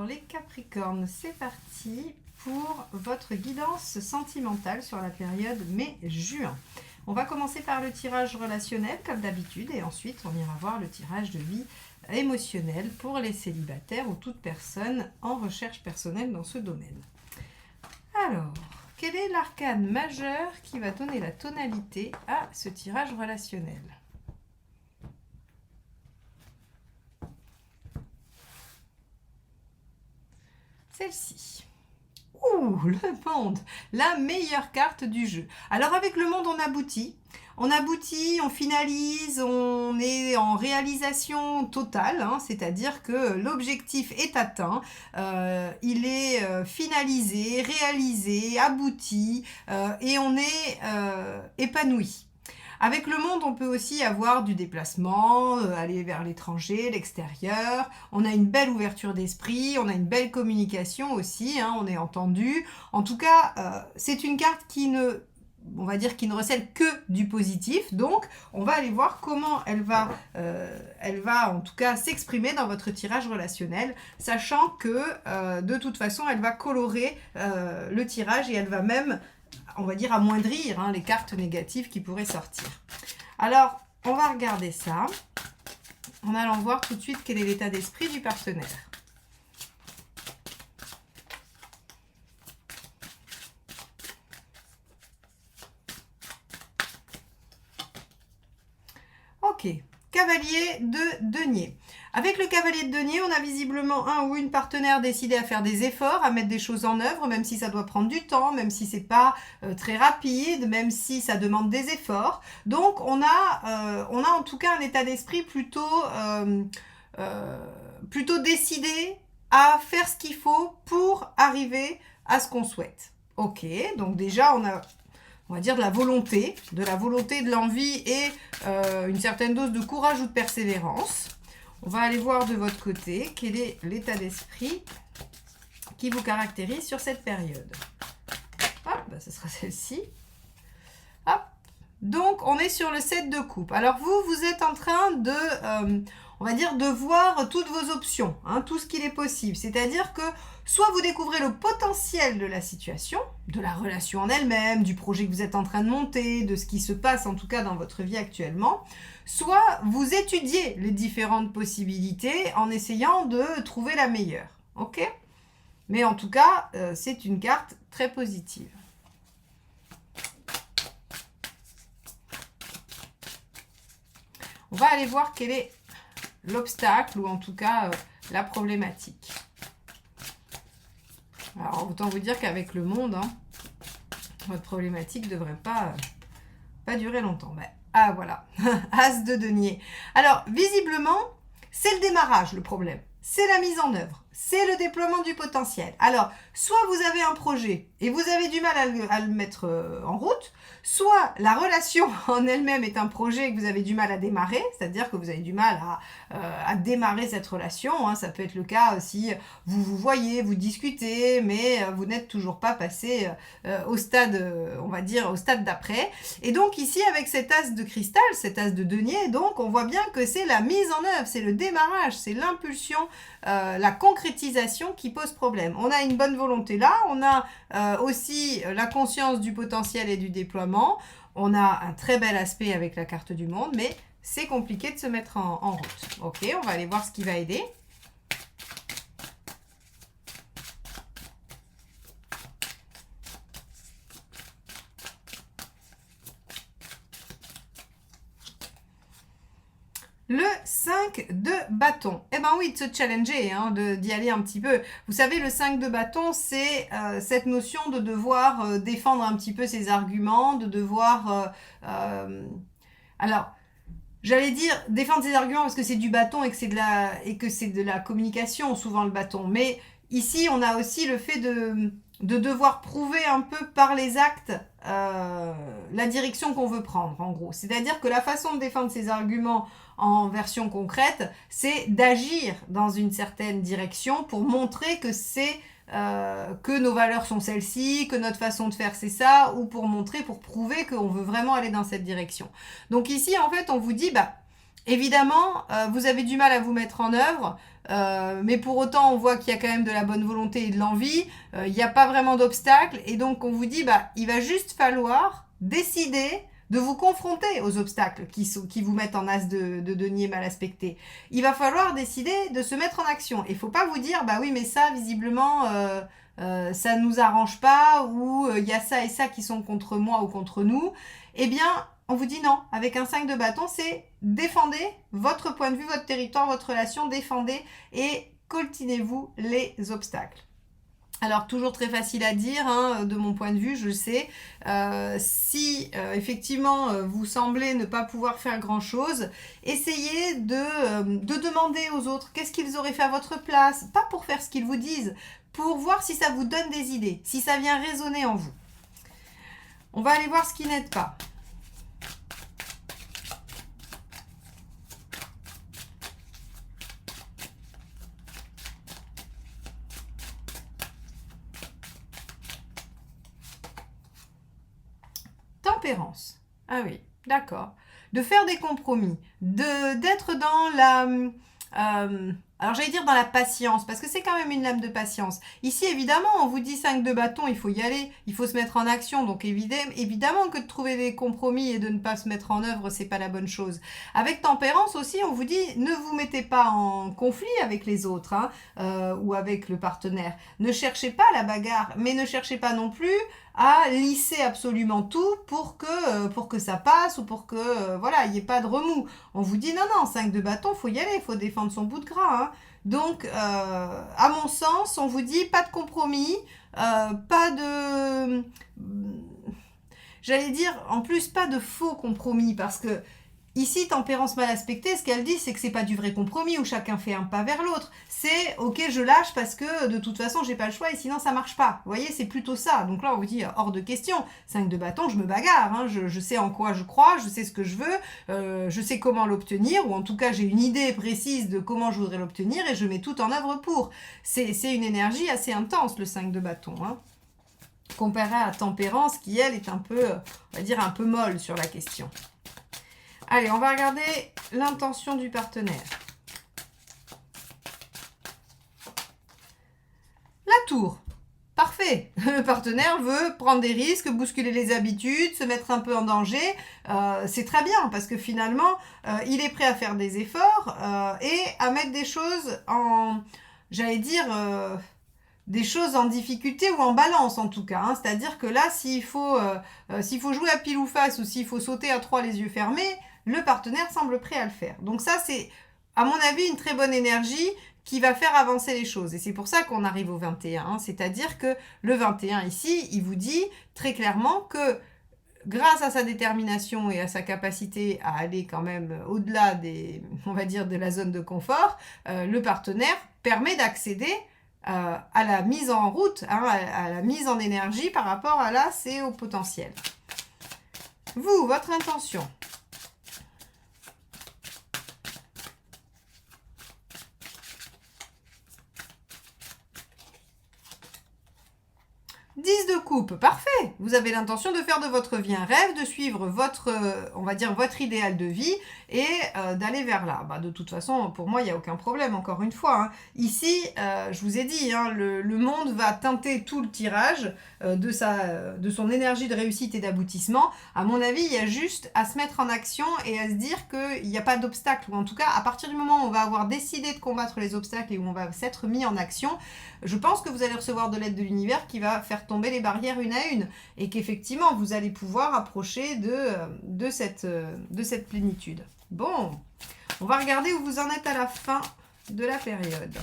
Alors les Capricornes, c'est parti pour votre guidance sentimentale sur la période mai-juin. On va commencer par le tirage relationnel comme d'habitude et ensuite on ira voir le tirage de vie émotionnelle pour les célibataires ou toute personne en recherche personnelle dans ce domaine. Alors, quel est l'arcane majeur qui va donner la tonalité à ce tirage relationnel ? Celle-ci. Ouh, le monde, la meilleure carte du jeu. Alors avec le monde, on aboutit, on finalise, on est en réalisation totale, hein, c'est-à-dire que l'objectif est atteint, il est finalisé, réalisé, abouti, et on est épanoui. Avec le monde, on peut aussi avoir du déplacement, aller vers l'étranger, l'extérieur. On a une belle ouverture d'esprit, on a une belle communication aussi, hein, on est entendu. En tout cas, c'est une carte qui ne recèle que du positif. Donc, on va aller voir comment elle va en tout cas s'exprimer dans votre tirage relationnel, sachant que de toute façon, elle va colorer le tirage et elle va même, on va dire, amoindrir les cartes négatives qui pourraient sortir. Alors, on va regarder ça en allant voir tout de suite quel est l'état d'esprit du partenaire. Ok, cavalier de denier. Avec le cavalier de denier, on a visiblement un ou une partenaire décidé à faire des efforts, à mettre des choses en œuvre, même si ça doit prendre du temps, même si c'est pas très rapide, même si ça demande des efforts. Donc, on a en tout cas un état d'esprit plutôt décidé à faire ce qu'il faut pour arriver à ce qu'on souhaite. Ok, donc déjà, on va dire de la volonté, de l'envie et une certaine dose de courage ou de persévérance. On va aller voir de votre côté quel est l'état d'esprit qui vous caractérise sur cette période. Hop, ce sera celle-ci. Hop. Donc, on est sur le 7 de coupe. Alors, vous êtes en train de, on va dire, de voir toutes vos options, hein, tout ce qu'il est possible. C'est-à-dire que soit vous découvrez le potentiel de la situation, de la relation en elle-même, du projet que vous êtes en train de monter, de ce qui se passe en tout cas dans votre vie actuellement, soit vous étudiez les différentes possibilités en essayant de trouver la meilleure. Ok ? Mais en tout cas, c'est une carte très positive. On va aller voir quel est l'obstacle ou en tout cas la problématique. Alors, autant vous dire qu'avec le monde, votre problématique ne devrait pas durer longtemps. Mais, ah, voilà, As de denier. Alors, visiblement, c'est le démarrage le problème. C'est la mise en œuvre. C'est le déploiement du potentiel. Alors, soit vous avez un projet et vous avez du mal à le mettre en route, soit la relation en elle-même est un projet que vous avez du mal à démarrer, c'est-à-dire que vous avez du mal à démarrer cette relation. Hein. Ça peut être le cas si vous voyez, vous discutez, mais vous n'êtes toujours pas passé au stade, on va dire, au stade d'après. Et donc ici, avec cet as de cristal, cet as de denier, donc on voit bien que c'est la mise en œuvre, c'est le démarrage, c'est l'impulsion, la concrétisation qui pose problème. On a une bonne volonté là, on a aussi la conscience du potentiel et du déploiement, on a un très bel aspect avec la carte du monde, mais c'est compliqué de se mettre en route. Ok, on va aller voir ce qui va aider. Le 5 de bâton. Eh ben oui, de se challenger, hein, d'y aller un petit peu. Vous savez, le 5 de bâton, c'est cette notion de devoir défendre un petit peu ses arguments, de devoir... alors, j'allais dire défendre ses arguments parce que c'est du bâton et que c'est de la communication, souvent le bâton. Mais ici, on a aussi le fait de devoir prouver un peu par les actes la direction qu'on veut prendre, en gros. C'est-à-dire que la façon de défendre ses arguments en version concrète, c'est d'agir dans une certaine direction pour montrer que que nos valeurs sont celles-ci, que notre façon de faire c'est ça, ou pour prouver qu'on veut vraiment aller dans cette direction. Donc ici, en fait, on vous dit, évidemment, vous avez du mal à vous mettre en œuvre, mais pour autant on voit qu'il y a quand même de la bonne volonté et de l'envie, il n'y a pas vraiment d'obstacle, et donc on vous dit, bah, il va juste falloir décider de vous confronter aux obstacles qui vous mettent en as de denier mal aspecté. Il va falloir décider de se mettre en action. Il ne faut pas vous dire, bah oui, mais ça, visiblement, ça ne nous arrange pas, ou il y a ça et ça qui sont contre moi ou contre nous. Eh bien, on vous dit non. Avec un 5 de bâton, c'est défendez votre point de vue, votre territoire, votre relation, défendez et coltinez-vous les obstacles. Alors, toujours très facile à dire, hein, de mon point de vue, je le sais. Si effectivement vous semblez ne pas pouvoir faire grand-chose, essayez de demander aux autres qu'est-ce qu'ils auraient fait à votre place, pas pour faire ce qu'ils vous disent, pour voir si ça vous donne des idées, si ça vient résonner en vous. On va aller voir ce qui n'aide pas. Tempérance. Ah oui, d'accord. De faire des compromis, d'être dans la... alors j'allais dire dans la patience, parce que c'est quand même une lame de patience. Ici, évidemment, on vous dit 5 de bâton, il faut y aller, il faut se mettre en action. Donc évidemment que de trouver des compromis et de ne pas se mettre en œuvre, c'est pas la bonne chose. Avec tempérance aussi, on vous dit, ne vous mettez pas en conflit avec les autres, hein, ou avec le partenaire. Ne cherchez pas la bagarre, mais ne cherchez pas non plus à lisser absolument tout pour que ça passe, ou pour que voilà, il n'y ait pas de remous. On vous dit non, 5 de bâton, faut y aller, il faut défendre son bout de gras, hein. Donc, à mon sens, on vous dit pas de compromis, pas de... J'allais dire, en plus, pas de faux compromis, parce que ici, tempérance mal aspectée, ce qu'elle dit, c'est que c'est pas du vrai compromis où chacun fait un pas vers l'autre. C'est ok, je lâche parce que de toute façon, j'ai pas le choix et sinon ça marche pas. Vous voyez, c'est plutôt ça. Donc là, on vous dit hors de question. 5 de bâton, je me bagarre. Hein. Je sais en quoi je crois, je sais ce que je veux, je sais comment l'obtenir, ou en tout cas, j'ai une idée précise de comment je voudrais l'obtenir et je mets tout en œuvre pour. C'est une énergie assez intense, le 5 de bâton. Hein. Comparé à tempérance, qui elle est un peu, on va dire, un peu molle sur la question. Allez, on va regarder l'intention du partenaire. La tour. Parfait. Le partenaire veut prendre des risques, bousculer les habitudes, se mettre un peu en danger. C'est très bien parce que finalement, il est prêt à faire des efforts et à mettre des choses en, j'allais dire, des choses en difficulté ou en balance en tout cas. Hein. C'est-à-dire que là, s'il faut jouer à pile ou face, ou s'il faut sauter à 3 les yeux fermés, le partenaire semble prêt à le faire. Donc ça, c'est, à mon avis, une très bonne énergie qui va faire avancer les choses. Et c'est pour ça qu'on arrive au 21. Hein. C'est-à-dire que le 21 ici, il vous dit très clairement que grâce à sa détermination et à sa capacité à aller quand même au-delà des, on va dire, de la zone de confort, le partenaire permet d'accéder à la mise en route, hein, à la mise en énergie par rapport à là, c'est au potentiel. Vous, votre intention. 10 de coupe, parfait. Vous avez l'intention de faire de votre vie un rêve, de suivre votre, on va dire, votre idéal de vie et d'aller vers là. Bah, de toute façon, pour moi, il n'y a aucun problème, encore une fois. Hein. Ici, je vous ai dit, hein, le monde va teinter tout le tirage de son énergie de réussite et d'aboutissement. À mon avis, il y a juste à se mettre en action et à se dire qu'il n'y a pas d'obstacle. Ou en tout cas, à partir du moment où on va avoir décidé de combattre les obstacles et où on va s'être mis en action, je pense que vous allez recevoir de l'aide de l'univers qui va faire tomber les barrières une à une et qu'effectivement, vous allez pouvoir approcher de cette plénitude. Bon, on va regarder où vous en êtes à la fin de la période.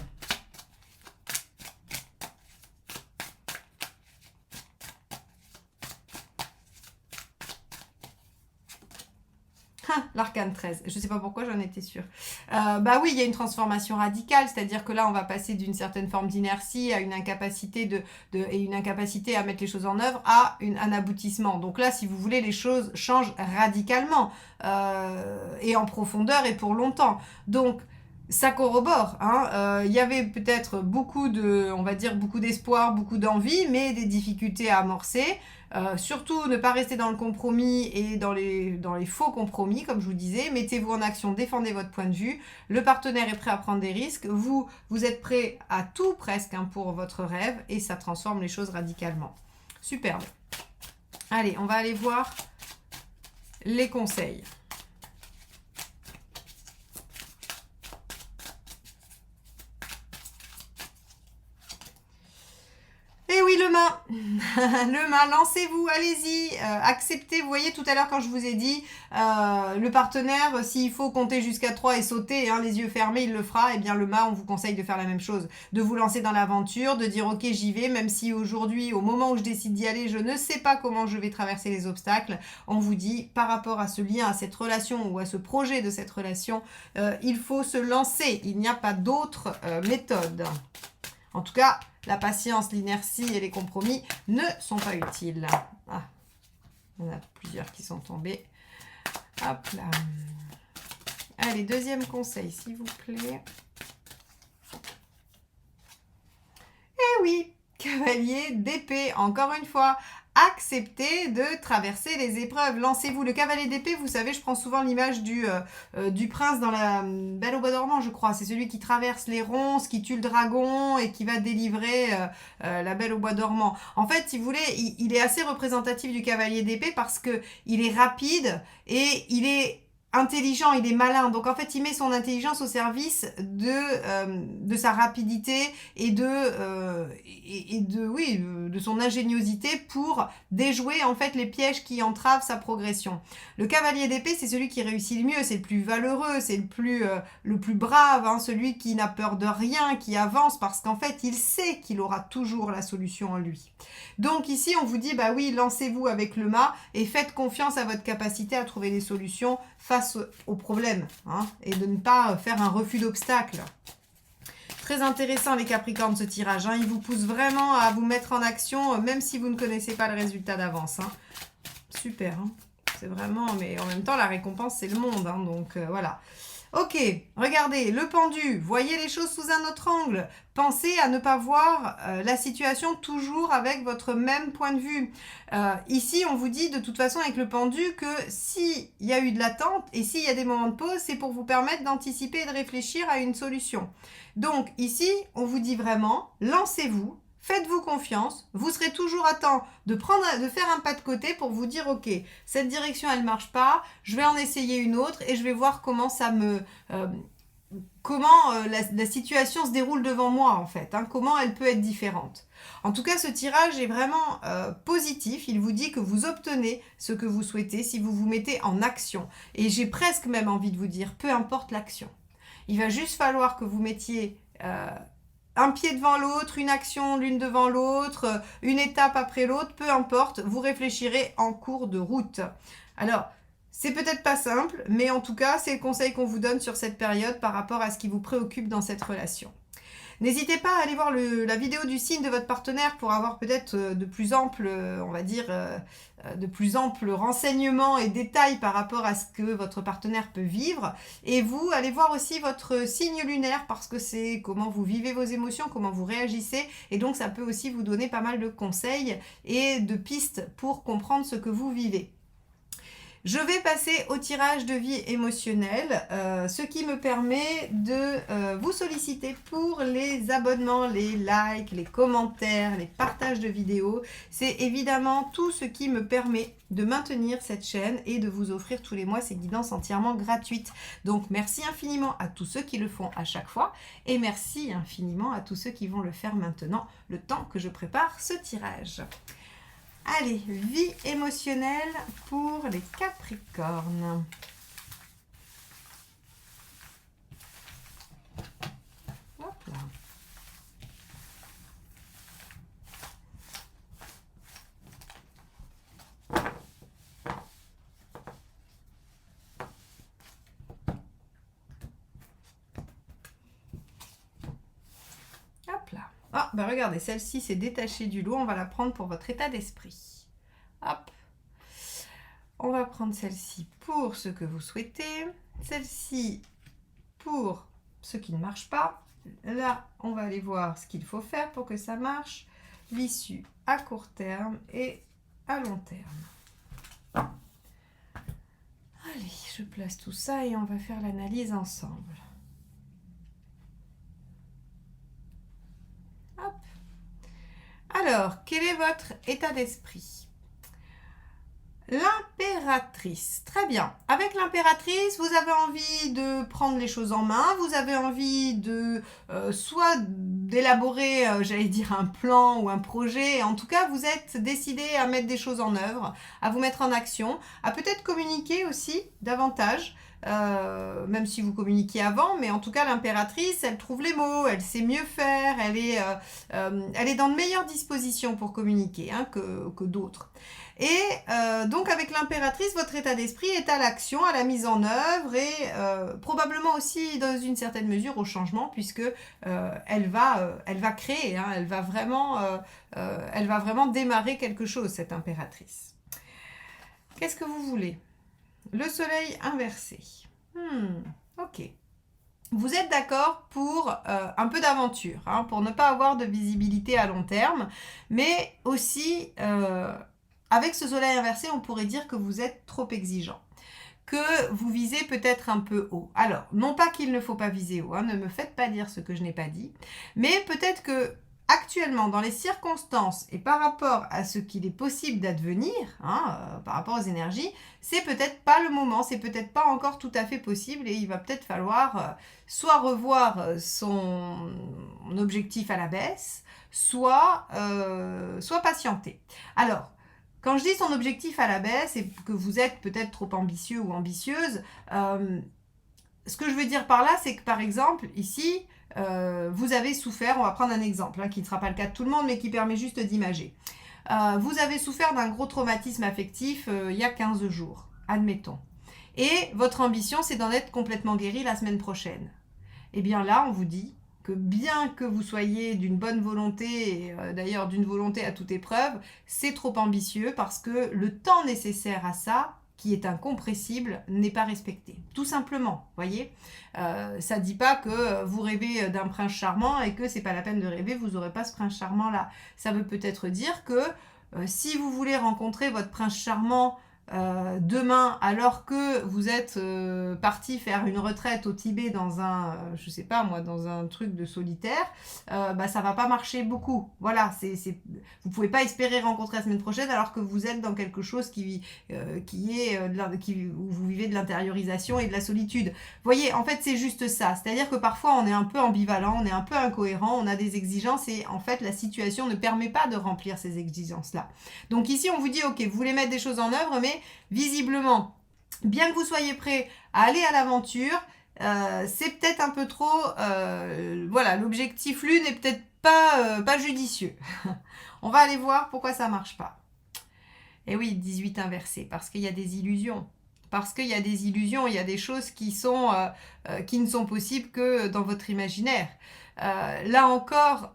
L'arcane 13, je ne sais pas pourquoi j'en étais sûre. Bah oui, il y a une transformation radicale, c'est-à-dire que là, on va passer d'une certaine forme d'inertie à une incapacité et une incapacité à mettre les choses en œuvre à un aboutissement. Donc là, si vous voulez, les choses changent radicalement et en profondeur et pour longtemps. Donc, ça corrobore, hein. Il y avait peut-être beaucoup de, on va dire, beaucoup d'espoir, beaucoup d'envie, mais des difficultés à amorcer. Surtout, ne pas rester dans le compromis et dans les faux compromis, comme je vous disais. Mettez-vous en action, défendez votre point de vue. Le partenaire est prêt à prendre des risques. Vous êtes prêt à tout presque, hein, pour votre rêve et ça transforme les choses radicalement. Superbe. Allez, on va aller voir les conseils. Et oui, le mât, le mât, lancez-vous, allez-y, acceptez. Vous voyez tout à l'heure quand je vous ai dit, le partenaire, s'il faut compter jusqu'à 3 et sauter, hein, les yeux fermés, il le fera. Et bien le mât, on vous conseille de faire la même chose, de vous lancer dans l'aventure, de dire ok, j'y vais, même si aujourd'hui, au moment où je décide d'y aller, je ne sais pas comment je vais traverser les obstacles. On vous dit, par rapport à ce lien, à cette relation ou à ce projet de cette relation, il faut se lancer. Il n'y a pas d'autre méthode. En tout cas, la patience, l'inertie et les compromis ne sont pas utiles. Ah, il y en a plusieurs qui sont tombés. Hop là. Allez, deuxième conseil, s'il vous plaît. Eh oui, cavalier d'épée, encore une fois. Acceptez de traverser les épreuves. Lancez-vous. Le cavalier d'épée, vous savez, je prends souvent l'image du prince dans la Belle au bois dormant, je crois. C'est celui qui traverse les ronces, qui tue le dragon et qui va délivrer la Belle au bois dormant. En fait, si vous voulez, il est assez représentatif du cavalier d'épée parce que il est rapide et il est intelligent, il est malin. Donc en fait, il met son intelligence au service de sa rapidité et de son ingéniosité pour déjouer en fait les pièges qui entravent sa progression. Le cavalier d'épée, c'est celui qui réussit le mieux, c'est le plus valeureux, c'est le plus brave, hein, celui qui n'a peur de rien, qui avance parce qu'en fait, il sait qu'il aura toujours la solution en lui. Donc ici, on vous dit, bah oui, lancez-vous avec le mât et faites confiance à votre capacité à trouver des solutions face aux problèmes, hein, et de ne pas faire un refus d'obstacle. Très intéressant les Capricornes, ce tirage, hein. Il vous pousse vraiment à vous mettre en action, même si vous ne connaissez pas le résultat d'avance, hein. Super, hein. C'est vraiment, mais en même temps, la récompense, c'est le monde, hein, donc voilà. Ok, regardez, le pendu, voyez les choses sous un autre angle. Pensez à ne pas voir la situation toujours avec votre même point de vue. Ici, on vous dit de toute façon avec le pendu que s'il y a eu de l'attente et s'il y a des moments de pause, c'est pour vous permettre d'anticiper et de réfléchir à une solution. Donc ici, on vous dit vraiment, lancez-vous. Faites-vous confiance, vous serez toujours à temps de faire un pas de côté pour vous dire ok, cette direction elle marche pas, je vais en essayer une autre et je vais voir comment la situation se déroule devant moi en fait, hein, comment elle peut être différente. En tout cas, ce tirage est vraiment positif, il vous dit que vous obtenez ce que vous souhaitez si vous vous mettez en action. Et j'ai presque même envie de vous dire, peu importe l'action. Il va juste falloir que vous mettiez un pied devant l'autre, une action l'une devant l'autre, une étape après l'autre, peu importe, vous réfléchirez en cours de route. Alors, c'est peut-être pas simple, mais en tout cas, c'est le conseil qu'on vous donne sur cette période par rapport à ce qui vous préoccupe dans cette relation. N'hésitez pas à aller voir la vidéo du signe de votre partenaire pour avoir peut-être de plus amples, on va dire, de plus amples renseignements et détails par rapport à ce que votre partenaire peut vivre. Et vous, allez voir aussi votre signe lunaire parce que c'est comment vous vivez vos émotions, comment vous réagissez. Et donc, ça peut aussi vous donner pas mal de conseils et de pistes pour comprendre ce que vous vivez. Je vais passer au tirage de vie émotionnelle, ce qui me permet de vous solliciter pour les abonnements, les likes, les commentaires, les partages de vidéos. C'est évidemment tout ce qui me permet de maintenir cette chaîne et de vous offrir tous les mois ces guidances entièrement gratuites. Donc merci infiniment à tous ceux qui le font à chaque fois et merci infiniment à tous ceux qui vont le faire maintenant, le temps que je prépare ce tirage. Allez, vie émotionnelle pour les Capricornes. Hop là. Hop là. Ah, bah regardez, celle-ci s'est détachée du lot. On va la prendre pour votre état d'esprit. Hop. On va prendre celle-ci pour ce que vous souhaitez. Celle-ci pour ce qui ne marche pas. Là, on va aller voir ce qu'il faut faire pour que ça marche. L'issue à court terme et à long terme. Allez, je place tout ça et on va faire l'analyse ensemble. Hop. Alors, quel est votre état d'esprit? L'impératrice, très bien. Avec l'impératrice, vous avez envie de prendre les choses en main, vous avez envie de soit d'élaborer, j'allais dire, un plan ou un projet. En tout cas, vous êtes décidé à mettre des choses en œuvre, à vous mettre en action, à peut-être communiquer aussi davantage. Même si vous communiquiez avant, mais en tout cas l'impératrice, elle trouve les mots, elle sait mieux faire, elle est dans de meilleures dispositions pour communiquer que d'autres. Et donc avec l'impératrice, votre état d'esprit est à l'action, à la mise en œuvre et probablement aussi dans une certaine mesure au changement puisque elle va créer, hein, elle va vraiment démarrer quelque chose, cette impératrice. Qu'est-ce que vous voulez? Le soleil inversé. Ok. Vous êtes d'accord pour un peu d'aventure, hein, pour ne pas avoir de visibilité à long terme, mais aussi, avec ce soleil inversé, on pourrait dire que vous êtes trop exigeant, que vous visez peut-être un peu haut. Alors, non pas qu'il ne faut pas viser haut, hein, ne me faites pas dire ce que je n'ai pas dit, mais peut-être que actuellement, dans les circonstances et par rapport à ce qu'il est possible d'advenir, hein, par rapport aux énergies, c'est peut-être pas le moment, c'est peut-être pas encore tout à fait possible et il va peut-être falloir soit revoir son objectif à la baisse, soit patienter. Alors, quand je dis son objectif à la baisse et que vous êtes peut-être trop ambitieux ou ambitieuse, ce que je veux dire par là, c'est que par exemple, ici, vous avez souffert, on va prendre un exemple, hein, qui ne sera pas le cas de tout le monde, mais qui permet juste d'imager. Vous avez souffert d'un gros traumatisme affectif il y a 15 jours, admettons. Et votre ambition, c'est d'en être complètement guéri la semaine prochaine. Eh bien là, on vous dit que bien que vous soyez d'une bonne volonté, et d'ailleurs d'une volonté à toute épreuve, c'est trop ambitieux parce que le temps nécessaire à ça, qui est incompressible, n'est pas respecté. Tout simplement, voyez. Ça ne dit pas que vous rêvez d'un prince charmant et que c'est pas la peine de rêver, vous n'aurez pas ce prince charmant-là. Ça veut peut-être dire que si vous voulez rencontrer votre prince charmant demain, alors que vous êtes parti faire une retraite au Tibet dans un, je sais pas moi, dans un truc de solitaire, ça va pas marcher beaucoup. Voilà, vous pouvez pas espérer rencontrer la semaine prochaine alors que vous êtes dans quelque chose où vous vivez de l'intériorisation et de la solitude. Vous voyez, en fait, c'est juste ça. C'est-à-dire que parfois, on est un peu ambivalent, on est un peu incohérent, on a des exigences et en fait, la situation ne permet pas de remplir ces exigences-là. Donc ici, on vous dit, ok, vous voulez mettre des choses en œuvre, mais visiblement, bien que vous soyez prêt à aller à l'aventure, c'est peut-être un peu trop, voilà, l'objectif lune n'est peut-être pas judicieux. On va aller voir pourquoi ça marche pas. Et oui, 18 inversé, parce qu'il y a des illusions. Parce qu'il y a des illusions, il y a des choses qui ne sont possibles que dans votre imaginaire. Là encore,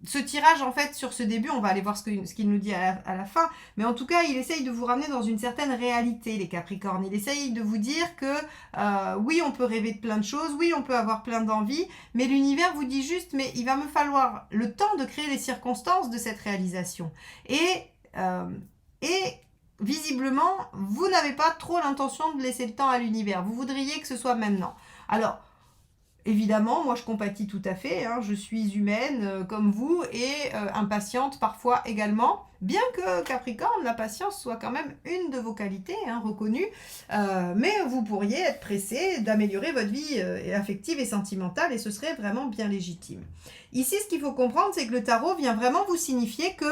ce tirage, en fait, sur ce début, on va aller voir ce qu'il nous dit à la fin, mais en tout cas, il essaye de vous ramener dans une certaine réalité, les Capricornes. Il essaye de vous dire que, oui, on peut rêver de plein de choses, oui, on peut avoir plein d'envies, mais l'univers vous dit juste, mais il va me falloir le temps de créer les circonstances de cette réalisation. Et visiblement, vous n'avez pas trop l'intention de laisser le temps à l'univers. Vous voudriez que ce soit maintenant. Alors, évidemment, moi je compatis tout à fait, hein, je suis humaine comme vous et impatiente parfois également, bien que Capricorne, la patience soit quand même une de vos qualités, hein, reconnue, mais vous pourriez être pressé d'améliorer votre vie affective et sentimentale et ce serait vraiment bien légitime. Ici, ce qu'il faut comprendre, c'est que le tarot vient vraiment vous signifier que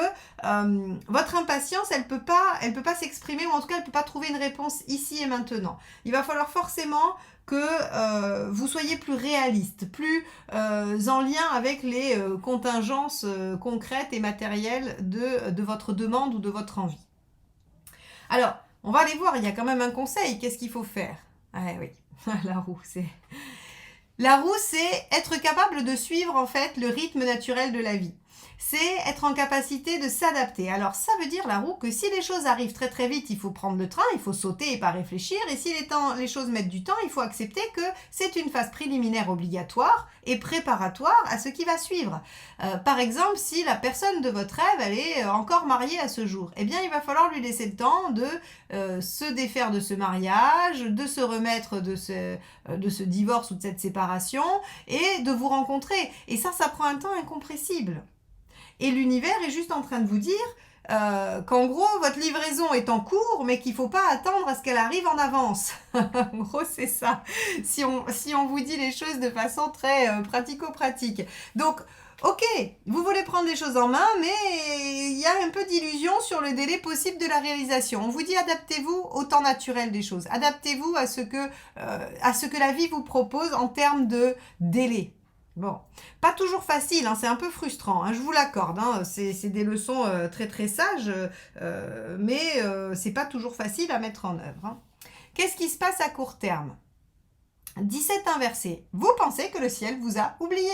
votre impatience, elle peut pas s'exprimer, ou en tout cas, elle peut pas trouver une réponse ici et maintenant. Il va falloir forcément que vous soyez plus réaliste, plus en lien avec les contingences concrètes et matérielles de votre demande ou de votre envie. Alors, on va aller voir, il y a quand même un conseil, qu'est-ce qu'il faut faire? Ah oui, la roue, c'est être capable de suivre en fait le rythme naturel de la vie. c'est être en capacité de s'adapter. Alors ça veut dire la roue que si les choses arrivent très très vite, il faut prendre le train, il faut sauter et pas réfléchir. Et si les choses mettent du temps, il faut accepter que c'est une phase préliminaire obligatoire et préparatoire à ce qui va suivre. Par exemple, si la personne de votre rêve, elle est encore mariée à ce jour, eh bien il va falloir lui laisser le temps de se défaire de ce mariage, de se remettre de ce divorce ou de cette séparation et de vous rencontrer. Et ça prend un temps incompressible. Et l'univers est juste en train de vous dire qu'en gros, votre livraison est en cours, mais qu'il ne faut pas attendre à ce qu'elle arrive en avance. En gros, c'est ça. Si on vous dit les choses de façon très pratico-pratique. Donc, ok, vous voulez prendre les choses en main, mais il y a un peu d'illusion sur le délai possible de la réalisation. On vous dit adaptez-vous au temps naturel des choses. Adaptez-vous à ce que la vie vous propose en termes de délai. Bon, pas toujours facile, hein, c'est un peu frustrant, hein, je vous l'accorde, hein, c'est des leçons très très sages, mais c'est pas toujours facile à mettre en œuvre. Hein. Qu'est-ce qui se passe à court terme ? 17 inversé. Vous pensez que le ciel vous a oublié.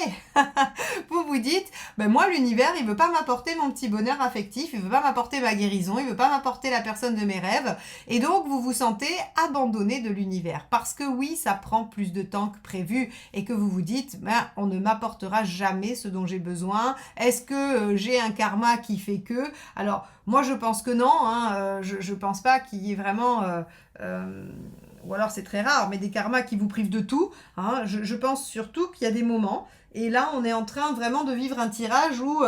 Vous vous dites, ben moi l'univers il veut pas m'apporter mon petit bonheur affectif, il veut pas m'apporter ma guérison, il veut pas m'apporter la personne de mes rêves, et donc vous vous sentez abandonné de l'univers parce que oui ça prend plus de temps que prévu et que vous vous dites, ben on ne m'apportera jamais ce dont j'ai besoin. Est-ce que j'ai un karma qui fait que? Alors moi je pense que non, hein, je pense pas qu'il y ait vraiment ou alors c'est très rare, mais des karmas qui vous privent de tout. Hein. Je pense surtout qu'il y a des moments, et là on est en train vraiment de vivre un tirage où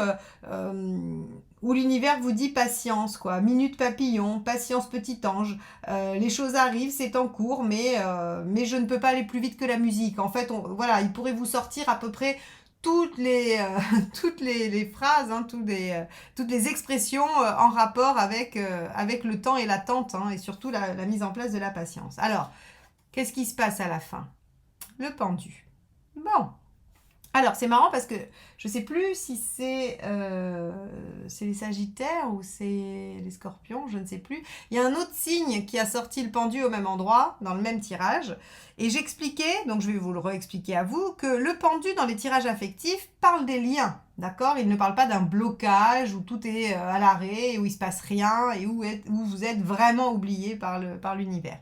l'univers vous dit patience, quoi. Minute papillon, patience petit ange. Les choses arrivent, c'est en cours, mais je ne peux pas aller plus vite que la musique. En fait, voilà, il pourrait vous sortir à peu près toutes les phrases, hein, toutes les expressions en rapport avec le temps et l'attente, hein, et surtout la mise en place de la patience. Alors, qu'est-ce qui se passe à la fin ? Le pendu. Bon. Alors, c'est marrant parce que je ne sais plus si c'est les Sagittaires ou c'est les Scorpions, je ne sais plus. Il y a un autre signe qui a sorti le pendu au même endroit, dans le même tirage. Et j'expliquais, donc je vais vous le réexpliquer à vous, que le pendu dans les tirages affectifs parle des liens, d'accord ? Il ne parle pas d'un blocage où tout est à l'arrêt, où il ne se passe rien et où vous êtes vraiment oublié par l'univers.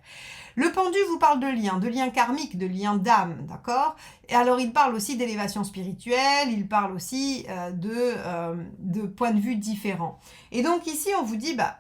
Le pendu vous parle de liens karmiques, de liens d'âme, d'accord ? Et alors il parle aussi d'élévation spirituelle, il parle aussi de points de vue différents. Et donc ici on vous dit, bah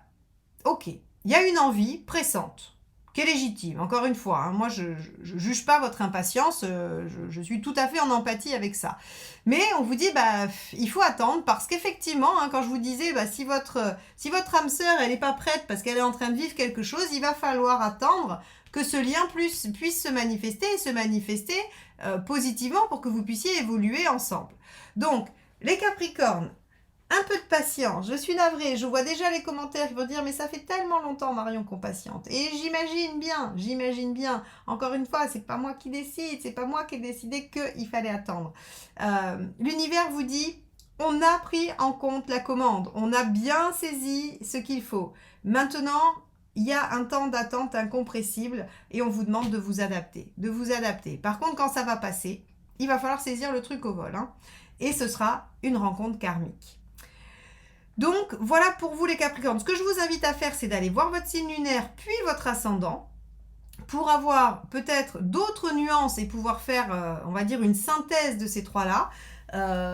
ok, il y a une envie pressante, qui est légitime, encore une fois, hein, moi je juge pas votre impatience, je suis tout à fait en empathie avec ça. Mais on vous dit, bah il faut attendre, parce qu'effectivement, hein, quand je vous disais, bah, si votre âme sœur elle n'est pas prête parce qu'elle est en train de vivre quelque chose, il va falloir attendre que ce lien puisse se manifester et se manifester positivement pour que vous puissiez évoluer ensemble. Donc, les Capricornes, un peu de patience. Je suis navrée, je vois déjà les commentaires qui vont dire mais ça fait tellement longtemps Marion qu'on patiente. Et j'imagine bien. Encore une fois, c'est pas moi qui décide, c'est pas moi qui ai décidé qu'il fallait attendre. L'univers vous dit on a pris en compte la commande, on a bien saisi ce qu'il faut. Maintenant, il y a un temps d'attente incompressible et on vous demande de vous adapter. Par contre, quand ça va passer, il va falloir saisir le truc au vol. Hein, et ce sera une rencontre karmique. Donc, voilà pour vous les Capricornes. Ce que je vous invite à faire, c'est d'aller voir votre signe lunaire, puis votre ascendant, pour avoir peut-être d'autres nuances et pouvoir faire, on va dire, une synthèse de ces trois-là.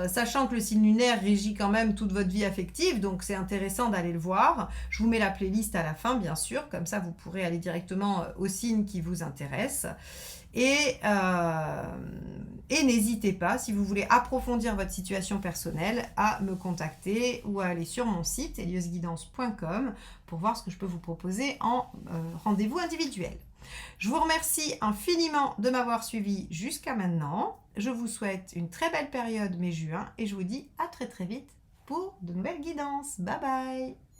Sachant que le signe lunaire régit quand même toute votre vie affective, donc c'est intéressant d'aller le voir. Je vous mets la playlist à la fin, bien sûr, comme ça vous pourrez aller directement au signe qui vous intéresse. Et n'hésitez pas, si vous voulez approfondir votre situation personnelle, à me contacter ou à aller sur mon site eliosguidance.com pour voir ce que je peux vous proposer en rendez-vous individuel. Je vous remercie infiniment de m'avoir suivi jusqu'à maintenant. Je vous souhaite une très belle période mai-juin et je vous dis à très très vite pour de nouvelles guidances. Bye bye!